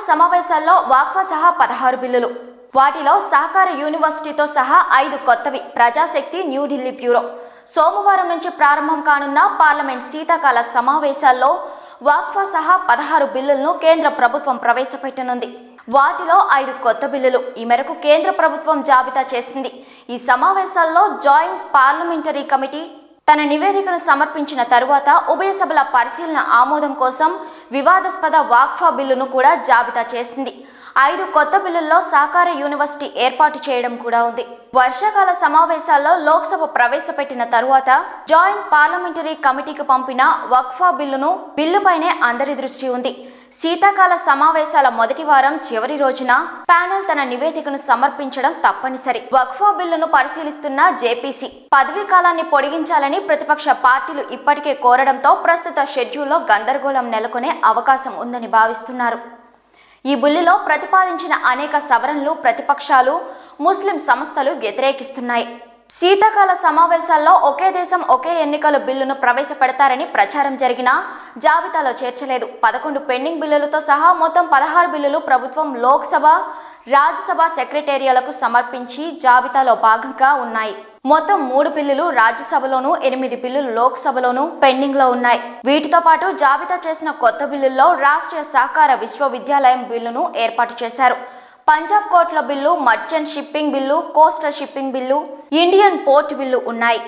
సమావేశాల్లో వాక్వా సహా 16 బిల్లులు. వాటిలో సహకార యూనివర్సిటీతో సహా 5 కొత్తవి. ప్రజాశక్తి న్యూఢిల్లీ బ్యూరో. సోమవారం నుంచి ప్రారంభం కానున్న పార్లమెంట్ శీతాకాల సమావేశాల్లో వాక్వా సహా 16 బిల్లులను కేంద్ర ప్రభుత్వం ప్రవేశపెట్టనుంది. వాటిలో 5 కొత్త బిల్లులు. ఈ మేరకు కేంద్ర ప్రభుత్వం జాబితా చేసింది. ఈ సమావేశాల్లో జాయింట్ పార్లమెంటరీ కమిటీ తన నివేదికను సమర్పించిన తరువాత ఉభయ సభల పరిశీలన ఆమోదం కోసం వివాదాస్పద వాక్ఫా బిల్లును కూడా జాబితా చేసింది. 5 కొత్త బిల్లుల్లో సహకార యూనివర్సిటీ ఏర్పాటు చేయడం కూడా ఉంది. వర్షాకాల సమావేశాల్లో లోక్సభ ప్రవేశపెట్టిన తరువాత జాయింట్ పార్లమెంటరీ కమిటీకి పంపిన వక్ఫా బిల్లుపైనే అందరి దృష్టి ఉంది. శీతాకాల సమావేశాల మొదటి వారం చివరి రోజున ప్యానెల్ తన నివేదికను సమర్పించడం తప్పనిసరి. వక్ఫా బిల్లును పరిశీలిస్తున్న జేపీసీ పదవీ కాలాన్ని పొడిగించాలని ప్రతిపక్ష పార్టీలు ఇప్పటికే కోరడంతో ప్రస్తుత షెడ్యూల్లో గందరగోళం నెలకొనే అవకాశం ఉందని భావిస్తున్నారు. ఈ బిల్లులో ప్రతిపాదించిన అనేక సవరణలు ప్రతిపక్షాలు, ముస్లిం సంస్థలు వ్యతిరేకిస్తున్నాయి. శీతాకాల సమావేశాల్లో ఒకే దేశం ఒకే ఎన్నికల బిల్లును ప్రవేశపెడతారని ప్రచారం జరిగినా జాబితాలో చేర్చలేదు. 11 పెండింగ్ బిల్లులతో సహా మొత్తం 16 బిల్లులు ప్రభుత్వం లోక్సభ, రాజ్యసభ సెక్రటేరియలకు సమర్పించి జాబితాలో భాగంగా ఉన్నాయి. మొత్తం 3 బిల్లులు రాజ్యసభలోనూ 8 బిల్లులు లోక్సభలోనూ పెండింగ్ లో ఉన్నాయి. వీటితో పాటు జాబితా చేసిన కొత్త బిల్లుల్లో రాష్ట్రీయ సహకార విశ్వవిద్యాలయం బిల్లును ఏర్పాటు చేశారు. పంజాబ్ కోర్టుల bill, merchant shipping bill, coastal shipping bill, Indian port bill ఉన్నాయి.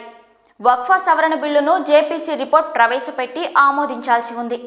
వక్ఫా సవరణ బిల్లును జేపీసీ రిపోర్ట్ ప్రవేశపెట్టి ఆమోదించాల్సి ఉంది.